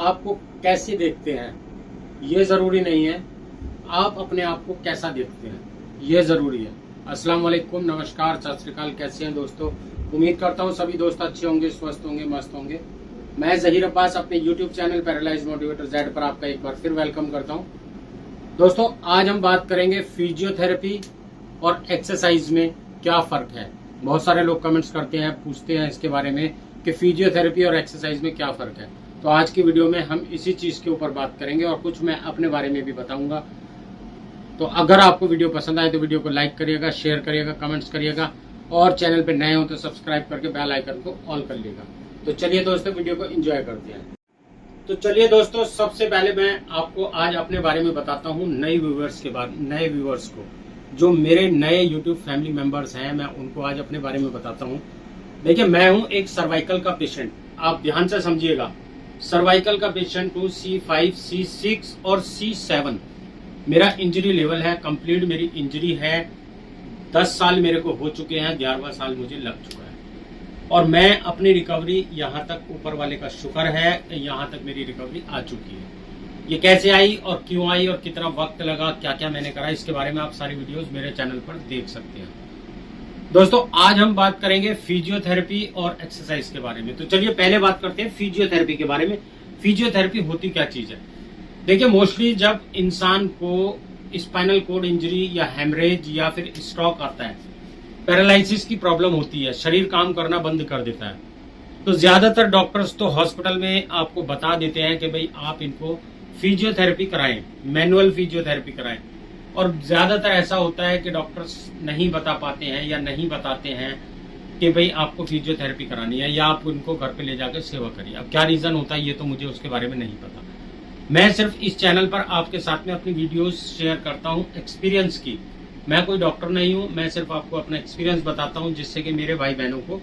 आपको कैसे देखते हैं ये ज़रूरी नहीं है, आप अपने आप को कैसा देखते हैं ये ज़रूरी है। अस्सलाम वालेकुम, नमस्कार, सत श्री अकाल। कैसे हैं दोस्तों? उम्मीद करता हूँ सभी दोस्त अच्छे होंगे, स्वस्थ होंगे, मस्त होंगे। मैं ज़हीर अब्बास अपने YouTube channel paralyse motivator Z पर आपका एक बार फिर वेलकम करता हूँ। दोस्तों, आज हम बात करेंगे फिजियोथेरेपी और एक्सरसाइज में क्या फ़र्क है। बहुत सारे लोग कमेंट्स करते हैं, पूछते हैं इसके बारे में कि फिजियोथेरेपी और एक्सरसाइज में क्या फ़र्क है। तो आज की वीडियो में हम इसी चीज़ के ऊपर बात करेंगे और कुछ मैं अपने बारे में भी बताऊंगा। तो अगर आपको वीडियो पसंद आए तो वीडियो को लाइक करिएगा, शेयर करिएगा, कमेंट्स करिएगा और चैनल पे नए हो तो सब्सक्राइब करके बेल आइकन को ऑल कर लीजिएगा। तो चलिए दोस्तों, वीडियो को एंजॉय करते हैं। तो चलिए दोस्तों, सबसे पहले मैं आपको आज अपने बारे में बताता हूँ नए व्यूवर्स को, जो मेरे नए यूट्यूब फैमिली मेंबर्स हैं, मैं उनको आज अपने बारे में बताता हूँ। देखिए, मैं हूँ एक सर्वाइकल का पेशेंट। आप ध्यान से समझिएगा, सर्वाइकल का पेशेंट हूँ। C5, C6 और C7 मेरा इंजरी लेवल है। कंप्लीट मेरी इंजरी है। 10 साल मेरे को हो चुके हैं, 11वां साल मुझे लग चुका है और मैं अपनी रिकवरी यहाँ तक, ऊपर वाले का शुक्र है, यहाँ तक मेरी रिकवरी आ चुकी है। ये कैसे आई और क्यों आई और कितना वक्त लगा, क्या क्या मैंने करा, इसके बारे में आप सारी वीडियोस मेरे चैनल पर देख सकते हैं। दोस्तों, आज हम बात करेंगे फिजियोथेरेपी और एक्सरसाइज के बारे में। तो चलिए पहले बात करते हैं फिजियोथेरेपी के बारे में। फिजियोथेरेपी होती क्या चीज है? देखिए, मोस्टली जब इंसान को स्पाइनल कोड इंजरी या हेमरेज या फिर स्ट्रोक आता है, पैरालिसिस की प्रॉब्लम होती है, शरीर काम करना बंद कर देता है, तो ज्यादातर डॉक्टर्स तो हॉस्पिटल में आपको बता देते हैं कि भाई आप इनको फिजियोथेरेपी कराएं, मैनुअल फिजियोथेरेपी कराएं। और ज्यादातर ऐसा होता है कि डॉक्टर्स नहीं बता पाते हैं या नहीं बताते हैं कि भाई आपको फिजियोथेरेपी करानी है या आप उनको घर पे ले जाकर सेवा करिए। अब क्या रीजन होता है ये तो मुझे उसके बारे में नहीं पता। मैं सिर्फ इस चैनल पर आपके साथ में अपनी वीडियोस शेयर करता हूँ एक्सपीरियंस की। मैं कोई डॉक्टर नहीं हूँ, मैं सिर्फ आपको अपना एक्सपीरियंस बताता हूँ, जिससे कि मेरे भाई बहनों को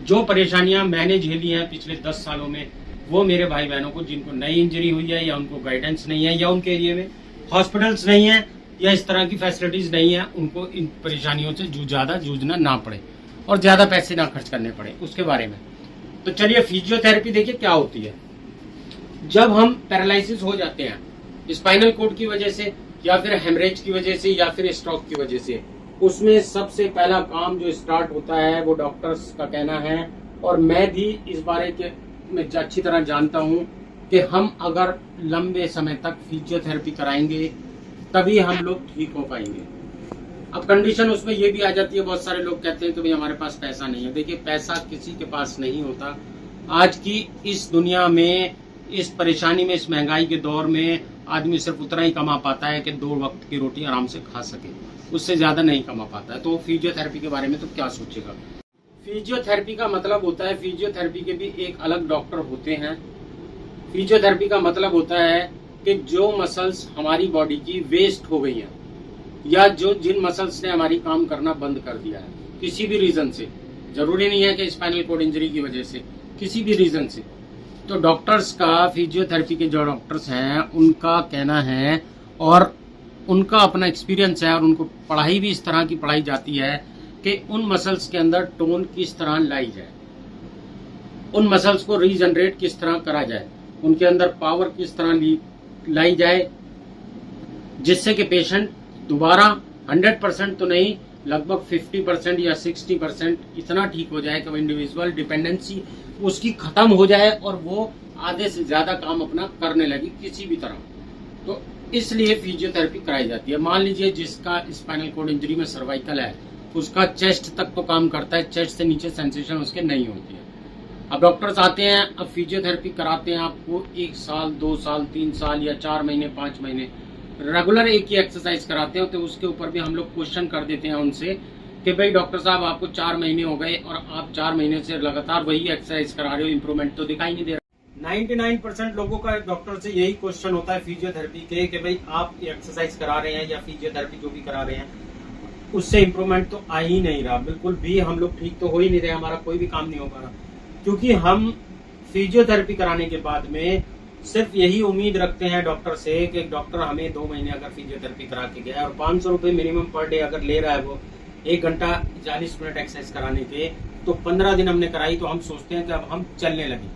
जो परेशानियां मैंने झेली हैं पिछले 10 सालों में, वो मेरे भाई बहनों को जिनको नई इंजरी हुई है या उनको गाइडेंस नहीं है या उनके एरिया में हॉस्पिटल्स नहीं है या इस तरह की फैसिलिटीज नहीं है, उनको इन परेशानियों से ज्यादा जूझना ना पड़े और ज्यादा पैसे ना खर्च करने पड़े, उसके बारे में। तो चलिए, फिजियोथेरेपी देखिए क्या होती है। जब हम पैरालिसिस हो जाते हैं स्पाइनल कोड की वजह से या फिर हेमरेज की वजह से या फिर स्ट्रोक की वजह से, उसमें सबसे पहला काम जो स्टार्ट होता है वो डॉक्टर्स का कहना है, और मैं भी इस बारे के में अच्छी तरह जानता हूं कि हम अगर लंबे समय तक फिजियोथेरेपी कराएंगे तभी हम लोग ठीक हो पाएंगे। अब कंडीशन उसमें ये भी आ जाती है, बहुत सारे लोग कहते हैं कि भाई हमारे पास पैसा नहीं है। देखिए, पैसा किसी के पास नहीं होता। आज की इस दुनिया में, इस परेशानी में, इस महंगाई के दौर में आदमी सिर्फ उतना ही कमा पाता है कि 2 वक्त की रोटी आराम से खा सके, उससे ज्यादा नहीं कमा पाता है। तो फिजियोथेरेपी के बारे में तो क्या सोचेगा। फिजियोथेरेपी का मतलब होता है, फिजियोथेरेपी के भी एक अलग डॉक्टर होते हैं। फिजियोथेरेपी का मतलब होता है कि जो मसल्स हमारी बॉडी की वेस्ट हो गई हैं या जिन मसल्स ने हमारी काम करना बंद कर दिया है किसी भी रीजन से, जरूरी नहीं है कि स्पाइनल कोड इंजरी की वजह से, किसी भी रीजन से, तो डॉक्टर्स का, फिजियोथेरेपी के जो डॉक्टर्स हैं उनका कहना है और उनका अपना एक्सपीरियंस है और उनको पढ़ाई भी इस तरह की पढ़ाई जाती है कि उन मसल्स के अंदर टोन किस तरह लाई जाए, उन मसल्स को रीजनरेट किस तरह करा जाए, उनके अंदर पावर किस तरह लाई जाए, जिससे कि पेशेंट दोबारा 100% तो नहीं, लगभग 50% या 60% इतना ठीक हो जाए कि वो इंडिविजुअल डिपेंडेंसी उसकी खत्म हो जाए और वो आधे से ज्यादा काम अपना करने लगी किसी भी तरह। तो इसलिए फिजियोथेरेपी कराई जाती है। मान लीजिए जिसका स्पाइनल कोड इंजरी में सर्वाइकल है, उसका चेस्ट तक तो काम करता है, चेस्ट से नीचे सेंसेशन उसके नहीं होती है। अब डॉक्टर्स आते हैं, अब फिजियोथेरेपी कराते हैं आपको 1 साल, 2 साल, 3 साल या 4 महीने, 5 महीने रेगुलर एक ही एक्सरसाइज कराते हो, तो उसके ऊपर भी हम लोग क्वेश्चन कर देते हैं उनसे कि भाई डॉक्टर साहब, आपको 4 महीने हो गए और आप 4 महीने से लगातार वही एक्सरसाइज करा रहे हो, इंप्रूवमेंट तो दिखाई नहीं दे रहा। 99% लोगों का डॉक्टर से यही क्वेश्चन होता है फिजियोथेरेपी के कि भाई आप एक्सरसाइज करा रहे हैं या फिजियोथेरेपी जो भी करा रहे हैं उससे इंप्रूवमेंट तो आ ही नहीं रहा, बिल्कुल भी हम लोग ठीक तो हो ही नहीं रहे, हमारा कोई भी काम नहीं हो पा रहा। क्योंकि हम फिजियोथेरेपी कराने के बाद में सिर्फ यही उम्मीद रखते हैं डॉक्टर से कि डॉक्टर हमें 2 महीने अगर फिजियोथेरेपी करा के गया और 500 रुपए मिनिमम पर डे अगर ले रहा है, वो 1 घंटा 40 मिनट एक्सरसाइज कराने के, तो 15 दिन हमने कराई तो हम सोचते हैं कि अब हम चलने लगे।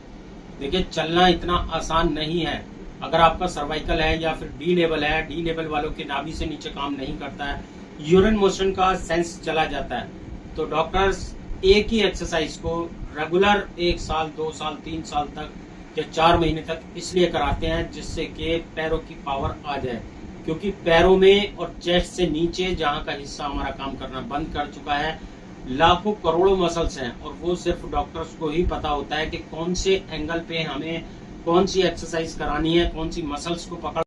देखिए, चलना इतना आसान नहीं है। अगर आपका सर्वाइकल है या फिर डी लेवल है, डी लेवल वालों के नाभि से नीचे काम नहीं करता है, यूरिन मोशन का सेंस चला जाता है, तो डॉक्टर्स एक ही एक्सरसाइज को रेगुलर 1 साल, 2 साल, 3 साल तक या 4 महीने तक इसलिए कराते हैं जिससे कि पैरों की पावर आ जाए। क्योंकि पैरों में और चेस्ट से नीचे जहां का हिस्सा हमारा काम करना बंद कर चुका है, लाखों करोड़ों मसल्स हैं और वो सिर्फ डॉक्टर्स को ही पता होता है कि कौन से एंगल पे हमें कौन सी एक्सरसाइज करानी है, कौन सी मसल्स को पकड़